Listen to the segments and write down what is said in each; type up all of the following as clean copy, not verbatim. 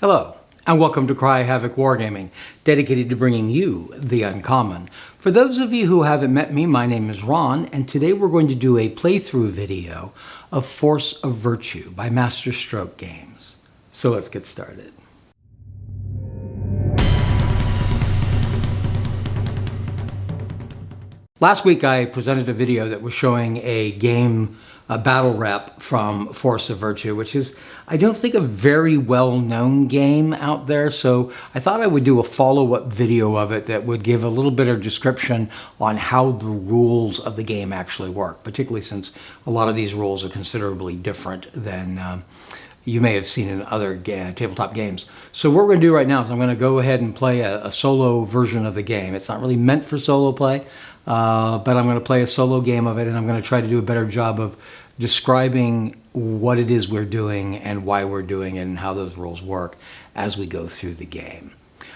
Hello, and welcome to Havoc Wargaming, dedicated to bringing you the uncommon. For those of you who haven't met me, my name is Ron, and today we're going to do a playthrough video of Force of Virtue by Masterstroke Games. So let's get started. Last week I presented a video that was showing a battle rep from Force of Virtue, which is, I don't think, a very well-known game out there, so I thought I would do a follow-up video of it that would give a little bit of description on how the rules of the game actually work, particularly since a lot of these rules are considerably different than you may have seen in other tabletop games. So what we're going to do right now is I'm going to go ahead and play a solo version of the game. It's not really meant for solo play, but I'm going to play a solo game of it, and I'm going to try to do a better job of describing what it is we're doing and why we're doing it and how those rules work as we go through the game.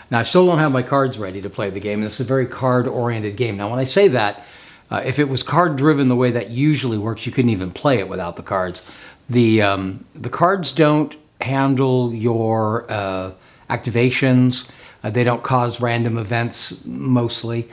Now, I still don't have my cards ready to play the game. This is a very card-oriented game. Now, when I say that, if it was card-driven the way that usually works, you couldn't even play it without the cards. The cards don't handle your activations. They don't cause random events, mostly.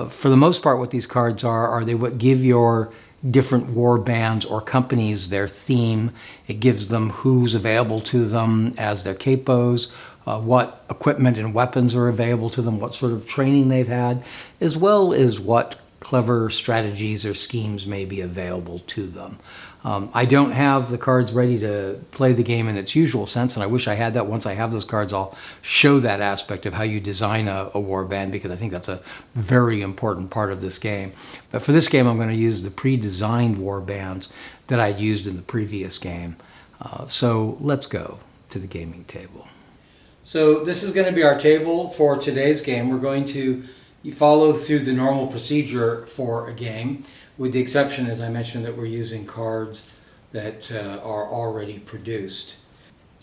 For the most part, what these cards are they what give your different war bands or companies their theme. It gives them who's available to them as their capos, what equipment and weapons are available to them, what sort of training they've had, as well as what clever strategies or schemes may be available to them. I don't have the cards ready to play the game in its usual sense, and I wish I had that. Once I have those cards, I'll show that aspect of how you design a war band, because I think that's a very important part of this game. But for this game, I'm going to use the pre-designed war bands that I'd used in the previous game. So let's go to the gaming table. So this is going to be our table for today's game. We're going to follow through the normal procedure for a game, with the exception, as I mentioned, that we're using cards that are already produced.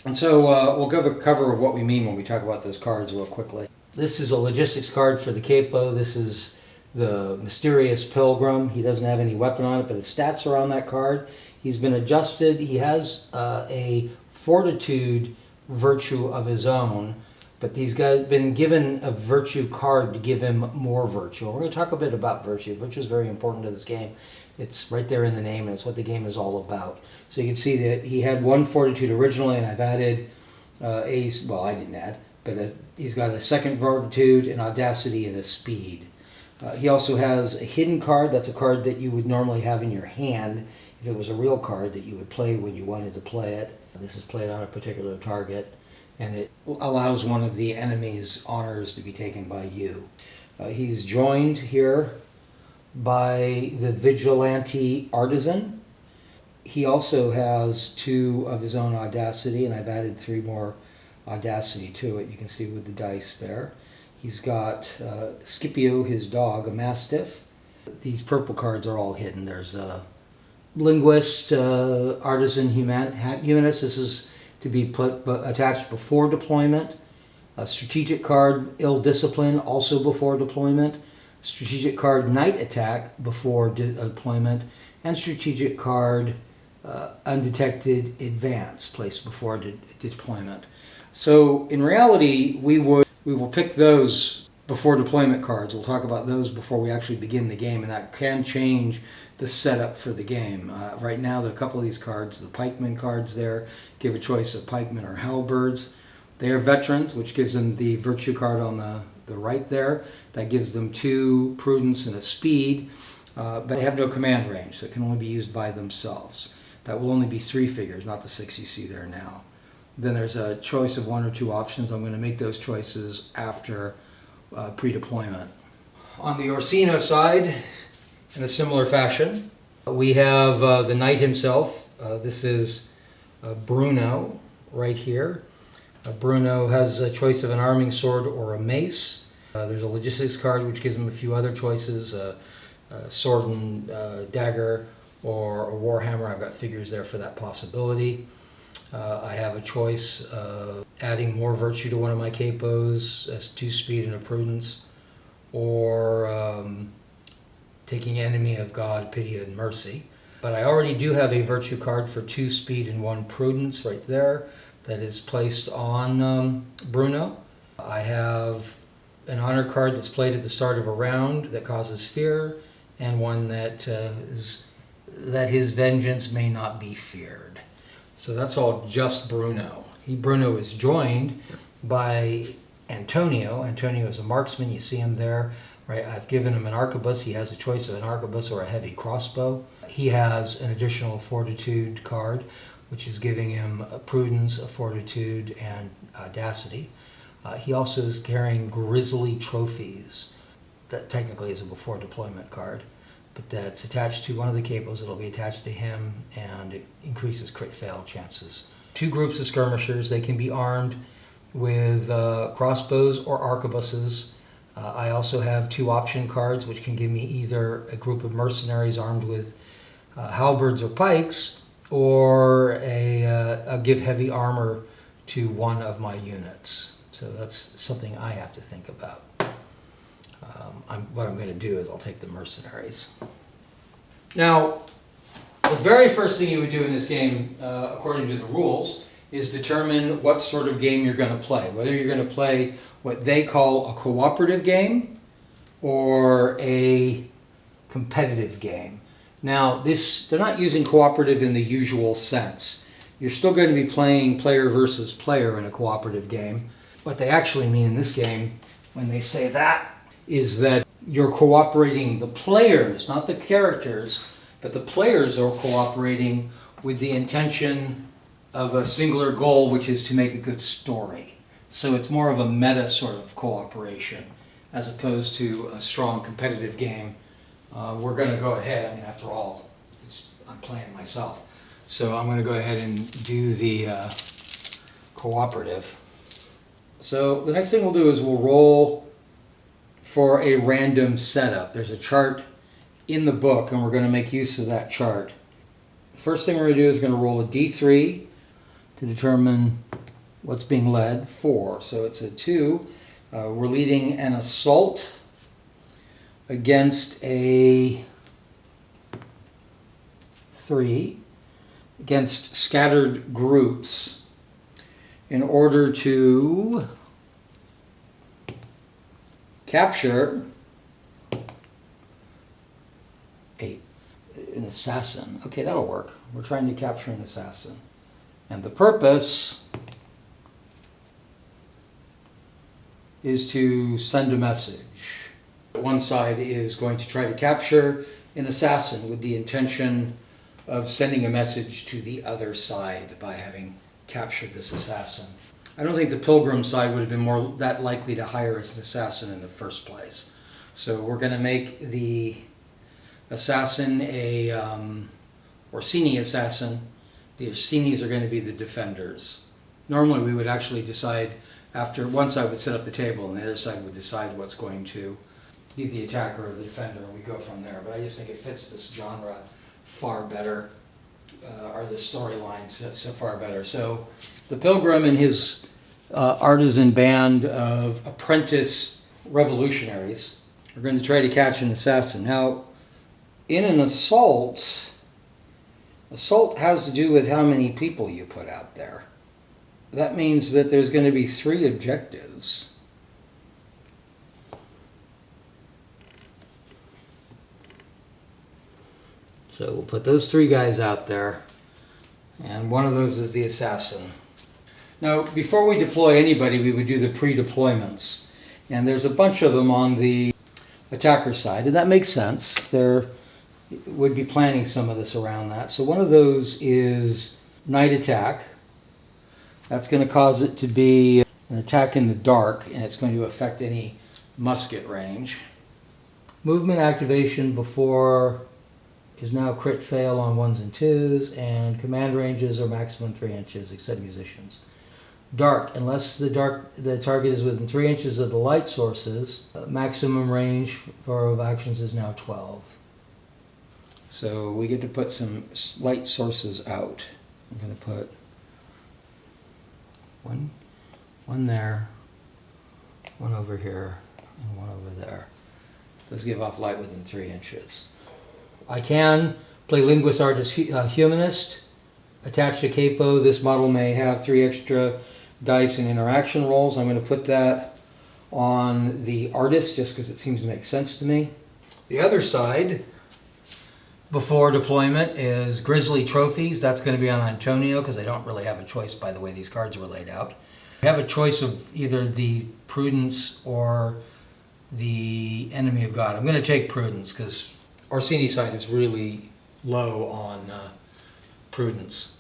And so we'll give a cover of what we mean when we talk about those cards real quickly. This is a logistics card for the Capo. This is the Mysterious Pilgrim. He doesn't have any weapon on it, but his stats are on that card. He's been adjusted. He has a fortitude virtue of his own, but he's been given a virtue card to give him more virtue. We're going to talk a bit about virtue. Virtue is very important to this game. It's right there in the name, and it's what the game is all about. So you can see that he had one fortitude originally, and I've added well, I didn't add, but he's got a second fortitude, an audacity, and a speed. He also has a hidden card. That's a card that you would normally have in your hand if it was a real card that you would play when you wanted to play it. This is played on a particular target, and it allows one of the enemy's honors to be taken by you. He's joined here by the Vigilante Artisan. He also has 2 of his own audacity, and I've added 3 more audacity to it. You can see with the dice there. He's got Scipio, his dog, a Mastiff. These purple cards are all hidden. There's a Linguist, Artisan, Humanist. This is to be attached before deployment. A strategic card, Ill Discipline, also before deployment. Strategic card, Night Attack, before deployment. And strategic card, Undetected Advance, placed before deployment. So in reality, we will pick those before deployment cards. We'll talk about those before we actually begin the game, and that can change the setup for the game. Right now, there are a couple of these cards, the pikeman cards there, give a choice of pikemen or halberds. They are veterans, which gives them the virtue card on the right there. That gives them 2 prudence and a speed, but they have no command range, so it can only be used by themselves. That will only be 3 figures, not the 6 you see there now. Then there's a choice of 1 or 2 options. I'm going to make those choices after pre-deployment. On the Orsino side, in a similar fashion, we have the knight himself. This is Bruno right here. Bruno has a choice of an arming sword or a mace. There's a logistics card which gives him a few other choices, a sword and dagger or a warhammer. I've got figures there for that possibility. I have a choice of adding more virtue to one of my capos as 2 speed and a prudence, or taking enemy of God, pity, and mercy. But I already do have a virtue card for 2 speed and 1 prudence right there. that is placed on Bruno. I have an honor card that's played at the start of a round that causes fear, and one that is that his vengeance may not be feared. So that's all just Bruno. Bruno is joined by Antonio. Antonio is a marksman. You see him there. Right, I've given him an arquebus. He has a choice of an arquebus or a heavy crossbow. He has an additional fortitude card, which is giving him a prudence, a fortitude, and audacity. He also is carrying Grizzly Trophies. That technically is a before deployment card, but that's attached to one of the capos. It'll be attached to him, and it increases crit fail chances. 2 groups of skirmishers. They can be armed with crossbows or arquebuses. I also have 2 option cards, which can give me either a group of mercenaries armed with halberds or pikes, or a give heavy armor to one of my units. So that's something I have to think about. What I'm going to do is I'll take the mercenaries. Now, the very first thing you would do in this game, according to the rules, is determine what sort of game you're going to play. Whether you're going to play what they call a cooperative game or a competitive game. Now, they're not using cooperative in the usual sense. You're still going to be playing player versus player in a cooperative game. What they actually mean in this game, when they say that, is that you're cooperating the players, not the characters, but the players are cooperating with the intention of a singular goal, which is to make a good story. So it's more of a meta sort of cooperation as opposed to a strong competitive game. We're going to go ahead, I mean, after all, I'm playing myself. So I'm going to go ahead and do the cooperative. So the next thing we'll do is we'll roll for a random setup. There's a chart in the book, and we're going to make use of that chart. First thing we're going to do is we're going to roll a d3 to determine what's being led. 4. So it's a 2. We're leading an assault against a 3, against scattered groups, in order to capture an assassin. Okay, that'll work. We're trying to capture an assassin. And the purpose is to send a message. One side is going to try to capture an assassin with the intention of sending a message to the other side by having captured this assassin. I don't think the Pilgrim side would have been that likely to hire an assassin in the first place. So we're going to make the assassin a Orsini assassin. The Orsinis are going to be the defenders. Normally we would actually decide after one side would set up the table and the other side would decide what's going to be the attacker or the defender, and we go from there. But I just think it fits this genre far better, or the storylines so far better. So the Pilgrim and his artisan band of apprentice revolutionaries are going to try to catch an assassin. Now, in an assault has to do with how many people you put out there. That means that there's going to be 3 objectives. So we'll put those 3 guys out there, and one of those is the assassin. Now, before we deploy anybody, we would do the pre-deployments. And there's a bunch of them on the attacker side, and that makes sense. There would be planning some of this around that. So one of those is night attack. That's going to cause it to be an attack in the dark, and it's going to affect any musket range. Movement activation before is now crit fail on 1s and 2s, and command ranges are maximum 3 inches, except musicians. Dark, unless the target is within 3 inches of the light sources, maximum range for actions is now 12. So we get to put some light sources out. I'm going to put one there, one over here, and one over there. Those give off light within 3 inches. I can play Linguist Artist Humanist attached to Capo, this model may have 3 extra dice and interaction rolls. I'm going to put that on the artist just because it seems to make sense to me. The other side, before deployment, is Grizzly Trophies. That's going to be on Antonio because I don't really have a choice by the way these cards were laid out. I have a choice of either the Prudence or the Enemy of God. I'm going to take Prudence because Orsini's side is really low on Prudence.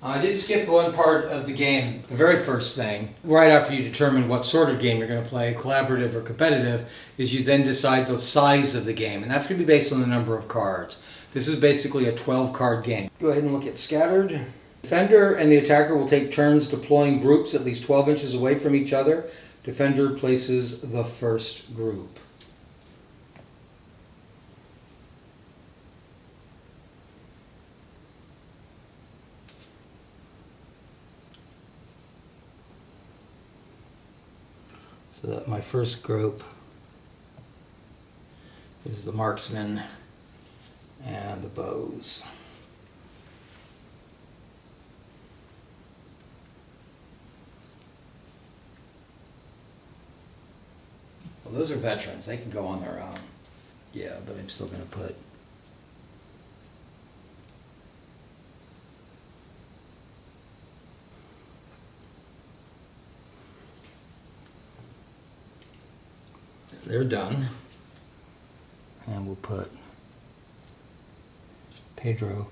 I did skip one part of the game. The very first thing, right after you determine what sort of game you're going to play, collaborative or competitive, is you then decide the size of the game. And that's going to be based on the number of cards. This is basically a 12-card game. Go ahead and look at Scattered. Defender and the attacker will take turns deploying groups at least 12 inches away from each other. Defender places the first group. So that my first group is the marksmen and the bows. Well, those are veterans. They can go on their own. Yeah, but I'm still going to put... They're done. And we'll put Pedro,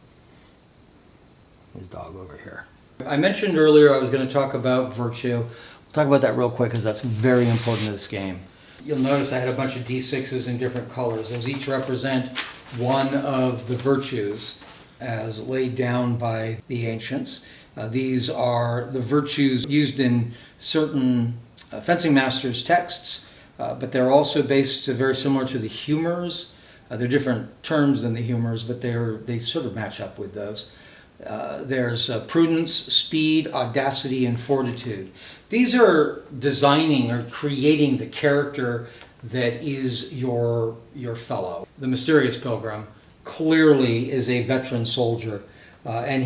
his dog, over here. I mentioned earlier I was going to talk about virtue. We'll talk about that real quick because that's very important to this game. You'll notice I had a bunch of D6s in different colors. Those each represent one of the virtues as laid down by the ancients. These are the virtues used in certain fencing masters' texts. But they're also based very similar to the humors. They're different terms than the humors, but they sort of match up with those. There's prudence, speed, audacity, and fortitude. These are designing or creating the character that is your fellow. The Mysterious Pilgrim clearly is a veteran soldier, and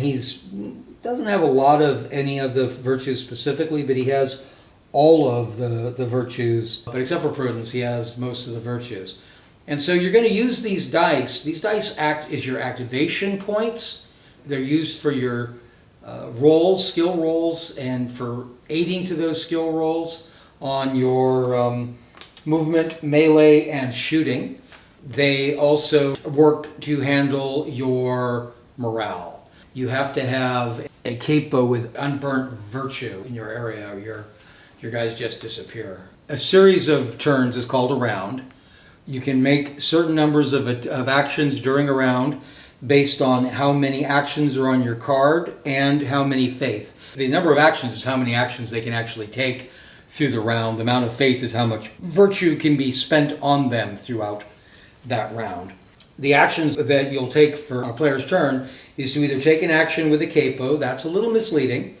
doesn't have a lot of any of the virtues specifically, but he has all of the virtues, but except for prudence, he has most of the virtues. And so you're going to use these dice. These dice act as your activation points. They're used for your rolls, skill rolls, and for aiding to those skill rolls on your movement, melee, and shooting. They also work to handle your morale. You have to have a capo with unburnt virtue in your area, or your guys just disappear. A series of turns is called a round. You can make certain numbers of actions during a round based on how many actions are on your card and how many faith. The number of actions is how many actions they can actually take through the round. The amount of faith is how much virtue can be spent on them throughout that round. The actions that you'll take for a player's turn is to either take an action with a capo. That's a little misleading.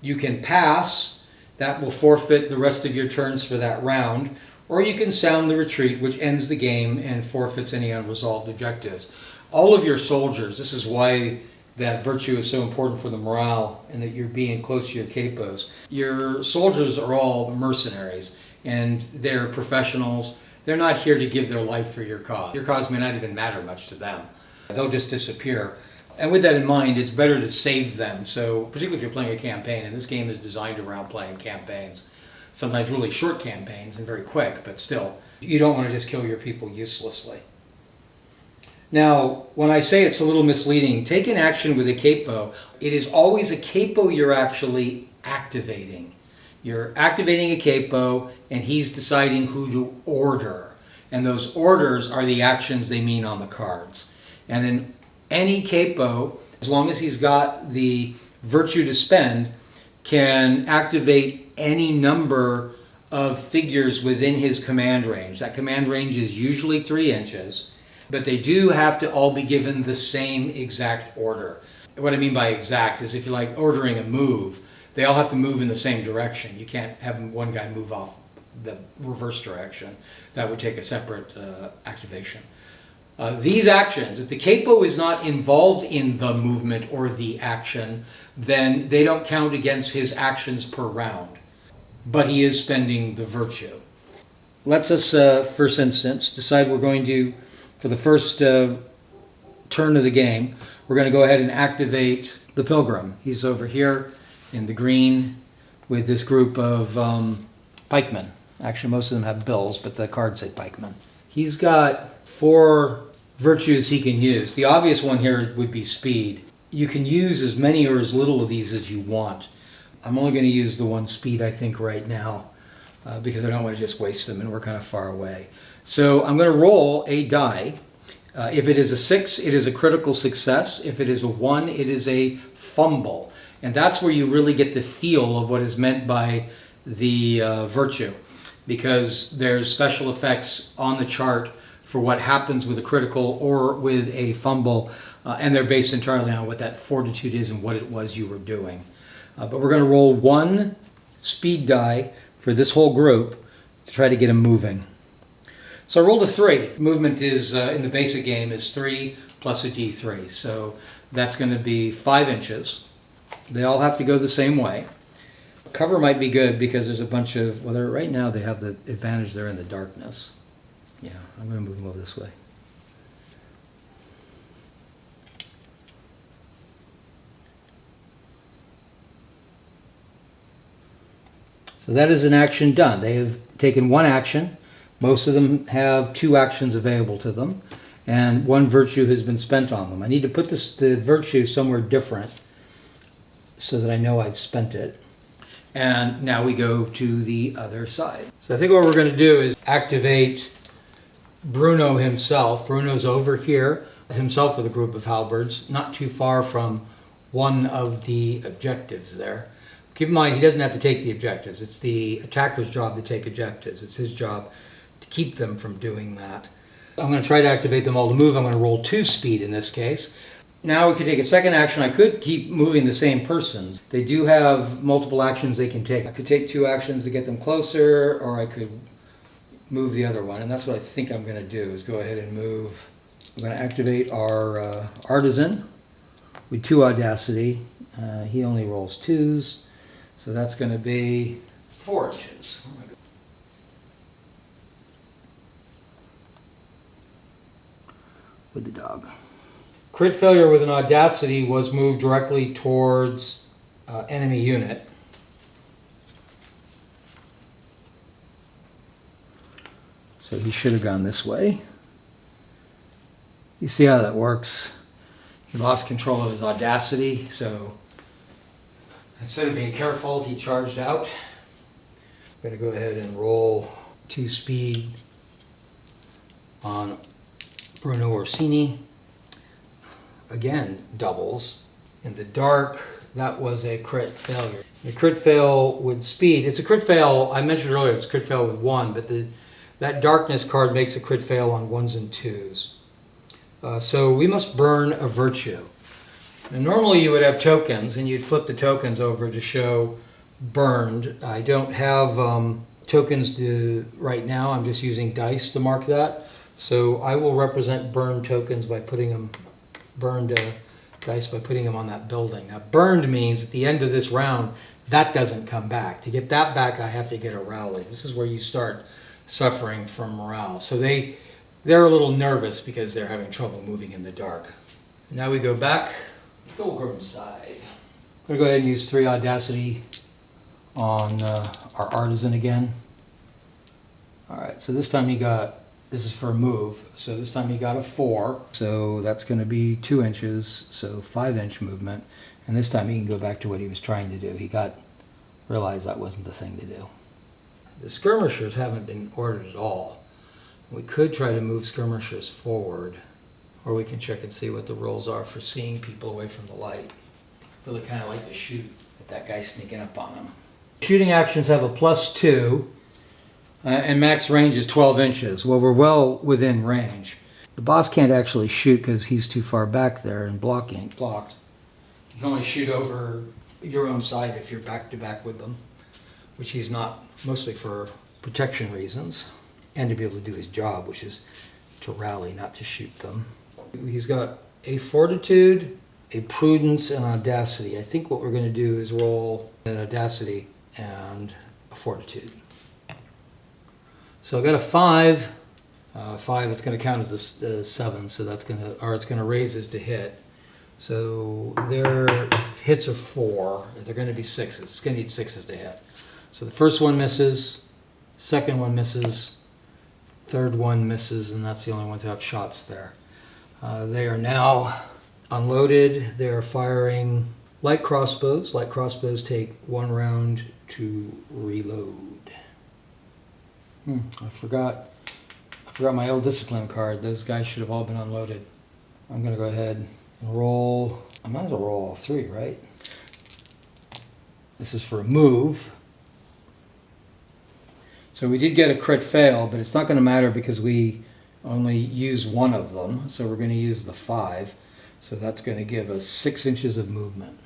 You can pass. That will forfeit the rest of your turns for that round. Or you can sound the retreat, which ends the game and forfeits any unresolved objectives. All of your soldiers, this is why that virtue is so important for the morale and that you're being close to your capos. Your soldiers are all mercenaries and they're professionals. They're not here to give their life for your cause. Your cause may not even matter much to them. They'll just disappear. And with that in mind, it's better to save them. So particularly if you're playing a campaign, and this game is designed around playing campaigns, sometimes really short campaigns and very quick, but still, you don't want to just kill your people uselessly. Now, when I say it's a little misleading, take an action with a capo. It is always a capo you're actually activating. You're activating a capo, and he's deciding who to order. And those orders are the actions they mean on the cards. And in any capo, as long as he's got the virtue to spend, can activate any number of figures within his command range. That command range is usually 3 inches, but they do have to all be given the same exact order. What I mean by exact is if you're like ordering a move, they all have to move in the same direction. You can't have one guy move off the reverse direction. That would take a separate activation. These actions, if the capo is not involved in the movement or the action, then they don't count against his actions per round. But he is spending the virtue. Let's us, first instance, decide we're going to, for the first turn of the game, we're going to go ahead and activate the pilgrim. He's over here in the green with this group of pikemen. Actually, most of them have bills, but the cards say pikemen. He's got 4 virtues he can use. The obvious one here would be speed. You can use as many or as little of these as you want. I'm only going to use the one speed, I think, right now, because I don't want to just waste them, and we're kind of far away. So I'm going to roll a die. If it is a 6, it is a critical success. If it is a 1, it is a fumble. And that's where you really get the feel of what is meant by the virtue, because there's special effects on the chart for what happens with a critical or with a fumble, and they're based entirely on what that fortitude is and what it was you were doing. But we're going to roll 1 speed die for this whole group to try to get them moving. So I rolled a 3. Movement is, in the basic game, is 3 plus a d3. So that's going to be 5 inches. They all have to go the same way. Cover might be good because there's a bunch of, well, right now they have the advantage they're in the darkness. Yeah, I'm going to move them over this way. So that is an action done. They have taken 1 action. Most of them have 2 actions available to them, and 1 virtue has been spent on them. I need to put the virtue somewhere different so that I know I've spent it. And now we go to the other side. So I think what we're going to do is activate Bruno himself. Bruno's over here, himself with a group of halberds, not too far from one of the objectives there. Keep in mind, he doesn't have to take the objectives. It's the attacker's job to take objectives. It's his job to keep them from doing that. I'm going to try to activate them all to move. I'm going to roll 2 speed in this case. Now we could take a second action. I could keep moving the same persons. They do have multiple actions they can take. I could take 2 actions to get them closer, or I could move the other one. And that's what I think I'm going to do, is go ahead and move. I'm going to activate our artisan with 2 audacity. He only rolls 2s, so that's going to be 4 inches. With the dog. Crit failure with an audacity was moved directly towards enemy unit. So he should have gone this way. You see how that works. He lost control of his audacity, so instead of being careful, he charged out. I'm going to go ahead and roll 2 speed on Bruno Orsini. Again, doubles. In the dark, that was a crit failure. The crit fail with speed, it's a crit fail, I mentioned earlier, it's a crit fail with 1, but that darkness card makes a crit fail on 1s and 2s. So we must burn a virtue. And normally you would have tokens, and you'd flip the tokens over to show burned. I don't have tokens right now, I'm just using dice to mark that. So I will represent burned tokens by putting them, burned dice by putting them on that building. Now burned means at the end of this round, that doesn't come back. To get that back, I have to get a rally. This is where you start suffering from morale. So they're a little nervous because they're having trouble moving in the dark. Now we go back, pilgrim side. I'm going to go ahead and use 3 audacity on our artisan again. All right, so this time this is for a move, so this time he got a 4, so that's going to be 2 inches, so 5-inch movement, and this time he can go back to what he was trying to do. He realized that wasn't the thing to do. The skirmishers haven't been ordered at all. We could try to move skirmishers forward, or we can check and see what the rules are for seeing people away from the light. Really kind of like to shoot at that guy sneaking up on them. Shooting actions have a +2. And max range is 12 inches. Well, we're well within range. The boss can't actually shoot because he's too far back there and blocked. You can only shoot over your own side if you're back to back with them, which he's not, mostly for protection reasons and to be able to do his job, which is to rally, not to shoot them. He's got a fortitude, a prudence, and audacity. I think what we're going to do is roll an audacity and a fortitude. So I got a 5. 5, it's going to count as a 7, so that's going to, or it's going to raise his to hit. So their hits are 4. They're going to be 6s. It's going to need 6s to hit. So the first one misses, second one misses, third one misses, and that's the only ones who have shots there. They are now unloaded. They are firing light crossbows. Light crossbows take 1 round to reload. I forgot my old discipline card. Those guys should have all been unloaded. I'm going to go ahead and roll. I might as well roll all 3, right? This is for a move. So we did get a crit fail, but it's not going to matter because we only use 1 of them. So we're going to use the 5. So that's going to give us 6 inches of movement.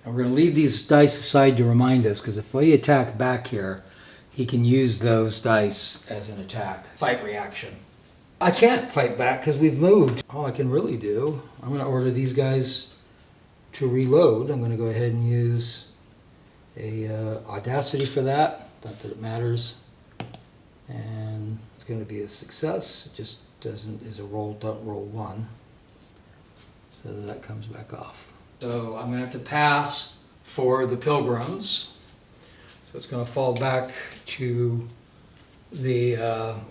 And we're going to leave these dice aside to remind us, because if we attack back here, he can use those dice as an attack. Fight reaction. I can't fight back because we've moved. All I can really do, I'm going to order these guys to reload. I'm going to go ahead and use a audacity for that. Not that it matters. And it's going to be a success. It just doesn't, is a roll, don't roll 1. So that comes back off. So I'm going to have to pass for the pilgrims. So it's going to fall back to the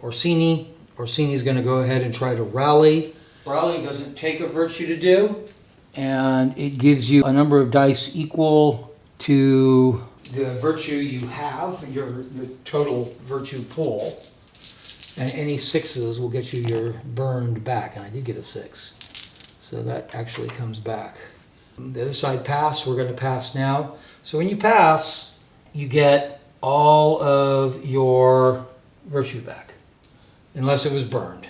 Orsini. Orsini's going to go ahead and try to rally. Rally doesn't take a virtue to do, and it gives you a number of dice equal to the virtue you have, your total virtue pool. And any 6s will get you your burned back, and I did get a 6. So that actually comes back. The other side pass, we're going to pass now. So when you pass, you get all of your virtue back, unless it was burned.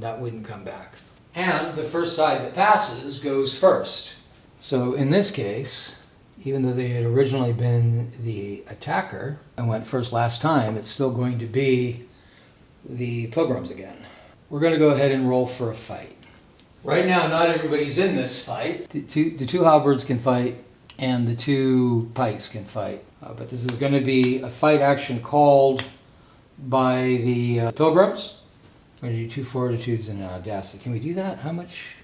That wouldn't come back. And the first side that passes goes first. So in this case, even though they had originally been the attacker and went first last time, it's still going to be the pilgrims again. We're going to go ahead and roll for a fight. Right now, not everybody's in this fight. The two halberds can fight, and the 2 pikes can fight. But this is going to be a fight action called by the pilgrims. We're going to do 2 fortitudes and an audacity. Can we do that? How much?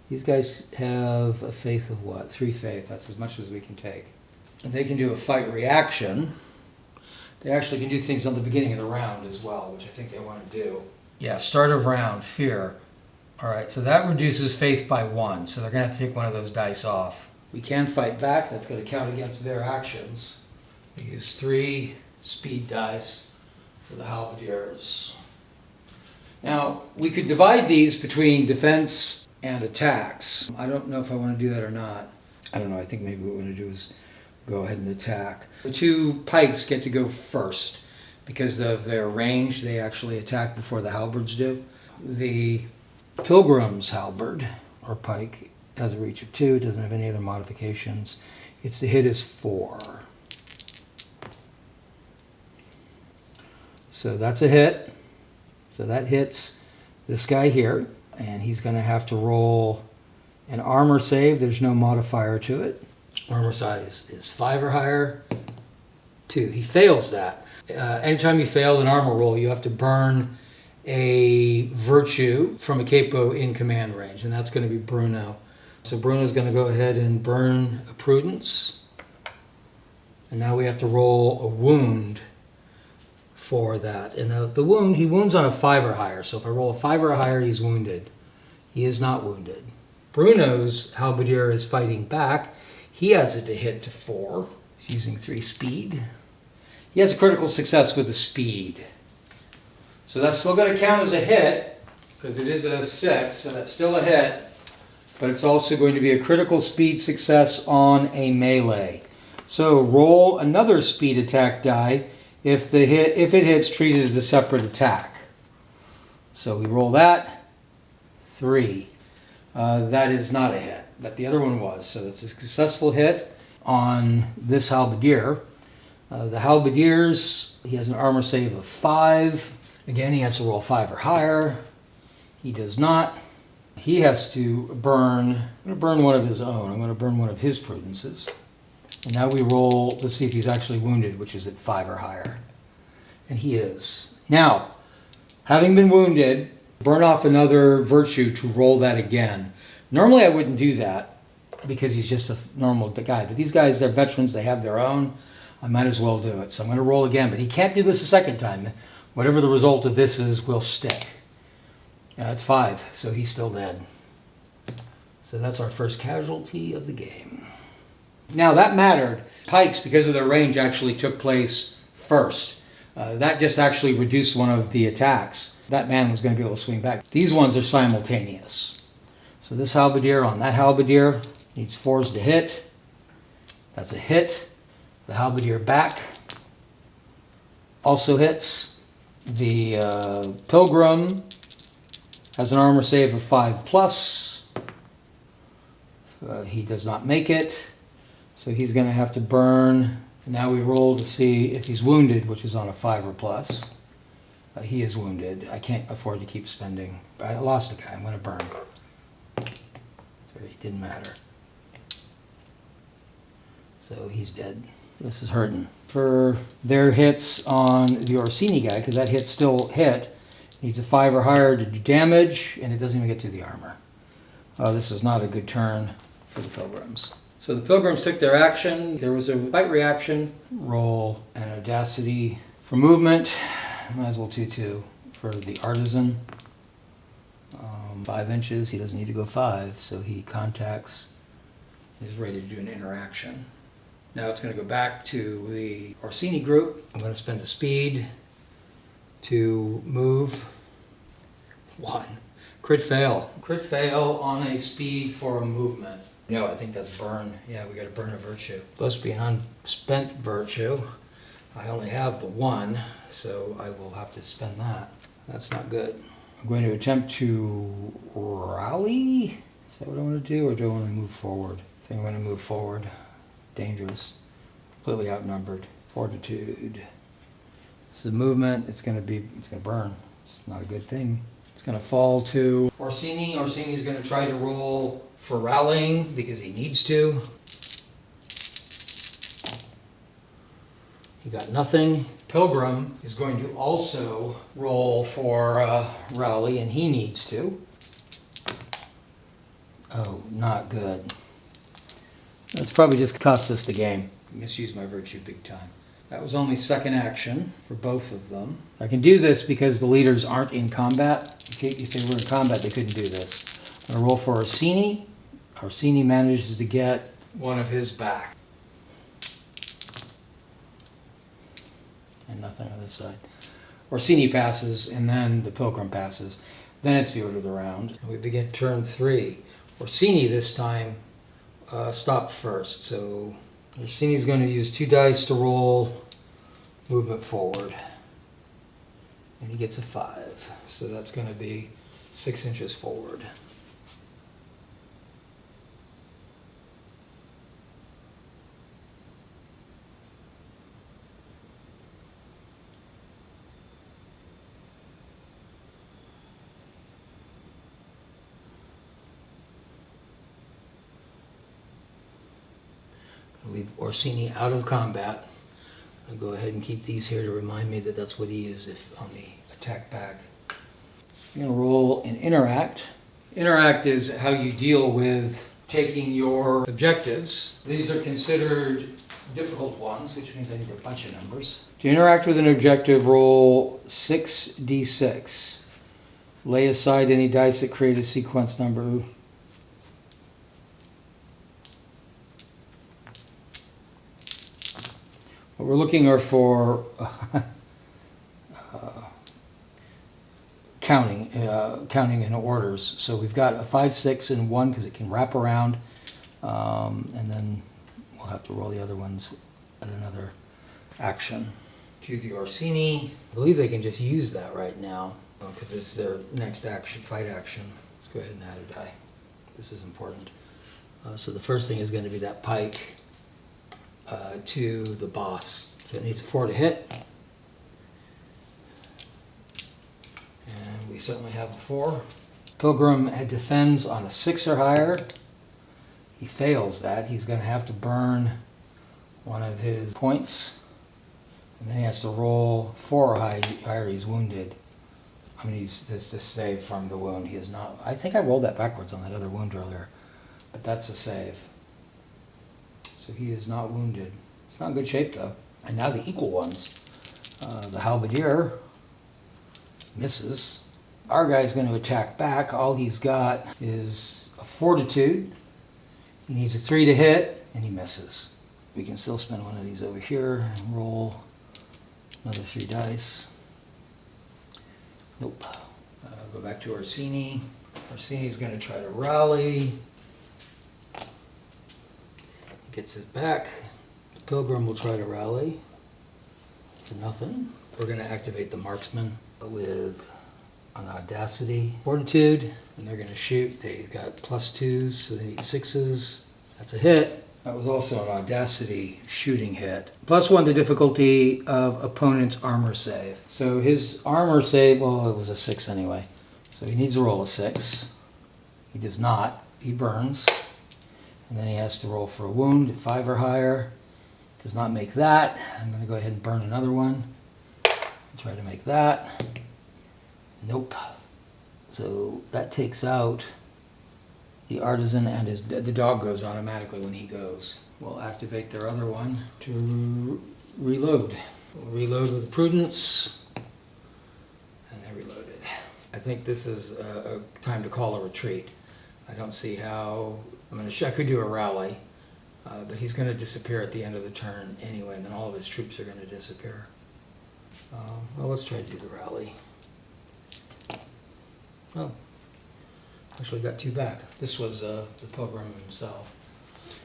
These guys have a faith of what? 3 faith. That's as much as we can take. And they can do a fight reaction. They actually can do things on the beginning of the round as well, which I think they want to do. Yeah, start of round, fear. All right, so that reduces faith by 1, so they're going to have to take one of those dice off. We can fight back. That's going to count against their actions. We use 3 speed dice for the halberdiers. Now, we could divide these between defense and attacks. I don't know if I want to do that or not. I don't know. I think maybe what we want to do is go ahead and attack. The 2 pikes get to go first. Because of their range, they actually attack before the halberds do. The Pilgrim's halberd, or pike, has a reach of 2, doesn't have any other modifications. Its to hit is 4. So that's a hit. So that hits this guy here, and he's going to have to roll an armor save. There's no modifier to it. Armor size is 5 or higher. 2. He fails that. Anytime you fail an armor roll, you have to burn a virtue from a capo in command range, and that's going to be Bruno. So Bruno's going to go ahead and burn a prudence, and now we have to roll a wound for that. And the wound, he wounds on a 5 or higher, so if I roll a 5 or higher, he's wounded. He is not wounded. Bruno's halberdier is fighting back. He has it to hit to 4. He's using 3 speed. He has a critical success with a speed. So that's still going to count as a hit, because it is a 6, so that's still a hit. but it's also going to be a critical speed success on a melee. So roll another speed attack die. If it hits, treat it as a separate attack. So we roll that. 3. That is not a hit, but the other one was. So that's a successful hit on this halberdier. The halberdiers, he has an armor save of 5. Again, he has to roll 5 or higher. He does not. He has to burn. I'm going to burn one of his own. I'm going to burn one of his prudences. And now we roll to see if he's actually wounded, which is at 5 or higher. And he is. Now, having been wounded, burn off another virtue to roll that again. Normally I wouldn't do that because he's just a normal guy. But these guys, they're veterans. They have their own. I might as well do it. So I'm going to roll again. But he can't do this a second time. Whatever the result of this is will stick. It's 5, so he's still dead. So that's our first casualty of the game. Now that mattered. Pikes, because of their range, actually took place first. That just actually reduced one of the attacks. That man was going to be able to swing back. These ones are simultaneous. So this halberdier on that halberdier needs 4s to hit. That's a hit. The halberdier back also hits. The pilgrim has an armor save of 5+. He does not make it. So he's going to have to burn. Now we roll to see if he's wounded, which is on a 5 or plus. He is wounded. I can't afford to keep spending. I lost a guy. I'm going to burn. So it didn't matter. So he's dead. This is hurting. For their hits on the Orsini guy, because that hit still hit, needs a 5 or higher to do damage, and it doesn't even get to the armor. This is not a good turn for the pilgrims. So the pilgrims took their action. There was a fight reaction. Roll an audacity for movement. Might as well 2-2 for the artisan. 5 inches. He doesn't need to go 5, so he contacts. He's ready to do an interaction. Now it's going to go back to the Orsini group. I'm going to spend the speed to move. 1. Crit fail. Crit fail on a speed for a movement. No, I think that's burn. Yeah, we got to burn a virtue. Supposed to be an unspent virtue. I only have the 1, so I will have to spend that. That's not good. I'm going to attempt to rally. Is that what I want to do, or do I want to move forward? I think I'm going to move forward. Dangerous. Completely outnumbered. Fortitude. This is movement. It's going to burn. It's not a good thing. It's going to fall to Orsini. Orsini's going to try to roll for rallying because he needs to. He got nothing. Pilgrim is going to also roll for rally, and he needs to. Oh, not good. That's probably just cost us the game. I misused my virtue big time. That was only second action for both of them. I can do this because the leaders aren't in combat. If they were in combat, they couldn't do this. I'm going to roll for Orsini. Orsini manages to get one of his back. And nothing on this side. Orsini passes, and then the pilgrim passes. Then it's the order of the round. We begin turn 3. Orsini this time stopped first. So Orsini's going to use 2 dice to roll movement forward. And he gets a 5. So that's going to be 6 inches forward. Leave Orsini out of combat. I'll go ahead and keep these here to remind me that that's what he is if on the attack back. I'm going to roll an interact. Interact is how you deal with taking your objectives. These are considered difficult ones, which means I need a bunch of numbers. To interact with an objective, roll 6d6. Lay aside any dice that create a sequence number. What we're looking for counting in orders. So we've got a 5, 6, and 1 because it can wrap around, and then we'll have to roll the other ones at another action. Choose the Orsini. I believe they can just use that right now because it's their next action, fight action. Let's go ahead and add a die. This is important. So the first thing is going to be that pike to the boss. So it needs a 4 to hit. And we certainly have a 4. Pilgrim defends on a 6 or higher. He fails that. He's going to have to burn one of his points. And then he has to roll 4 or higher. He's wounded. I mean, he's just to save from the wound. He is not. I think I rolled that backwards on that other wound earlier. But that's a save. So he is not wounded. It's not in good shape, though. And now the equal ones. The halberdier misses. Our guy's going to attack back. All he's got is a fortitude. He needs a 3 to hit, and he misses. We can still spend one of these over here and roll another 3 dice. Nope. Go back to Orsini. Orsini's going to try to rally. Gets it back. The Pilgrim will try to rally for nothing. We're going to activate the marksman with an audacity, fortitude, and they're going to shoot. They've got +2s, so they need 6s. That's a hit. That was also an audacity shooting hit. +1 the difficulty of opponent's armor save. So his armor save, well, it was a 6 anyway. So he needs to roll a 6. He does not. He burns. And then he has to roll for a wound at 5 or higher. Does not make that. I'm going to go ahead and burn another one. Try to make that. Nope. So that takes out the artisan, and the dog goes automatically when he goes. We'll activate their other one to reload. We'll reload with prudence, and they reloaded. I think this is a time to call a retreat. I don't see how. I could do a rally, but he's going to disappear at the end of the turn anyway, and then all of his troops are going to disappear. Well, let's try to do the rally. Oh, actually got 2 back. This was the Pilgrim himself.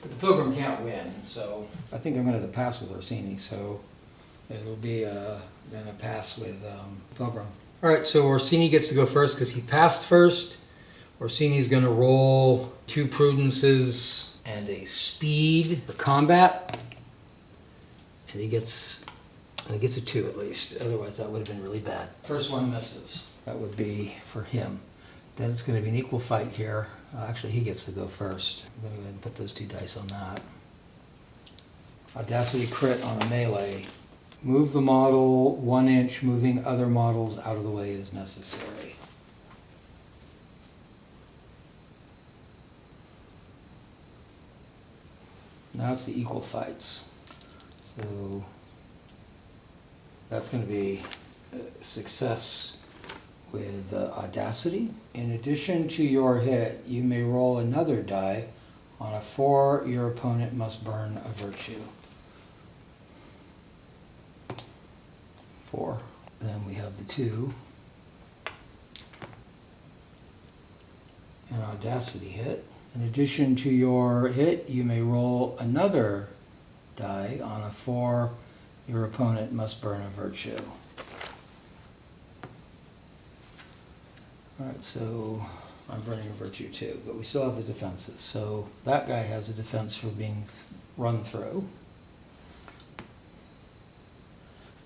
But the Pilgrim can't win, so I think I'm going to have to pass with Orsini, so it'll be then a pass with Pilgrim. All right, so Orsini gets to go first because he passed first. Orsini's going to roll 2 prudences and a speed for combat, and he gets a 2 at least. Otherwise, that would have been really bad. First one misses. That would be for him. Then it's going to be an equal fight here. Actually, he gets to go first. I'm going to go ahead and put those 2 dice on that. Audacity crit on a melee. Move the model 1 inch, moving other models out of the way as necessary. Now it's the equal fights. So that's going to be a success with audacity. In addition to your hit, you may roll another die. On a 4, your opponent must burn a virtue. 4. Then we have the 2. An audacity hit. In addition to your hit, you may roll another die. On a 4, your opponent must burn a virtue. All right, so I'm burning a virtue too, but we still have the defenses. So that guy has a defense for being run through.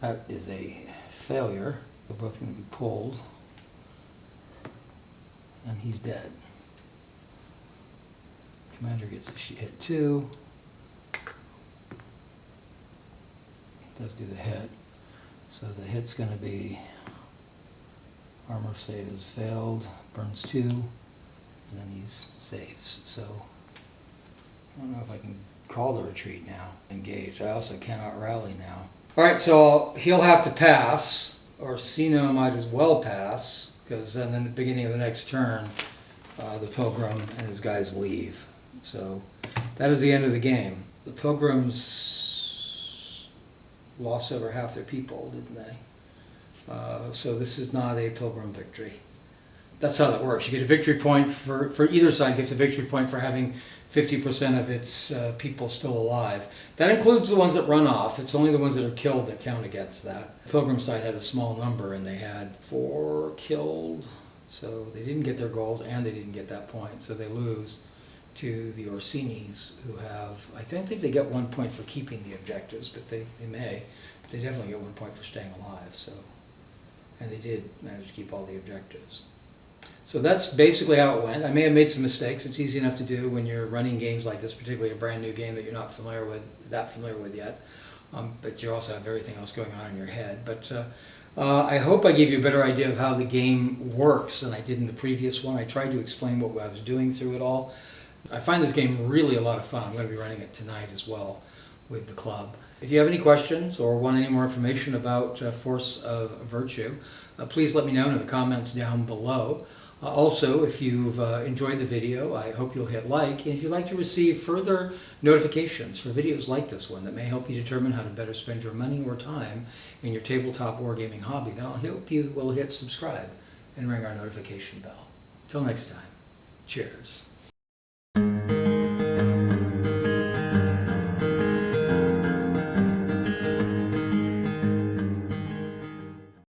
That is a failure. They're both going to be pulled. And he's dead. Commander gets a hit too. Does do the hit. So the hit's going to be armor save has failed, burns 2, and then he saves. So I don't know if I can call the retreat now. Engage. I also cannot rally now. All right, so he'll have to pass. Orsino might as well pass, because then in the beginning of the next turn, the Pilgrim and his guys leave. So that is the end of the game. The Pilgrims lost over half their people, didn't they? So this is not a Pilgrim victory. That's how that works. You get a victory point for either side gets a victory point for having 50% of its people still alive. That includes the ones that run off. It's only the ones that are killed that count against that. Pilgrim side had a small number and they had 4 killed. So they didn't get their goals and they didn't get that point. So they lose to the Orsinis, who have, I don't think they get 1 point for keeping the objectives, but they may. They definitely get 1 point for staying alive. So, and they did manage to keep all the objectives. So that's basically how it went. I may have made some mistakes. It's easy enough to do when you're running games like this, particularly a brand new game that you're not familiar with yet. But you also have everything else going on in your head. But I hope I gave you a better idea of how the game works than I did in the previous one. I tried to explain what I was doing through it all. I find this game really a lot of fun. I'm going to be running it tonight as well with the club. If you have any questions or want any more information about Force of Virtue, please let me know in the comments down below. Also, if you've enjoyed the video, I hope you'll hit like. And if you'd like to receive further notifications for videos like this one that may help you determine how to better spend your money or time in your tabletop wargaming hobby, then I'll hope you will hit subscribe and ring our notification bell. Till next time, cheers.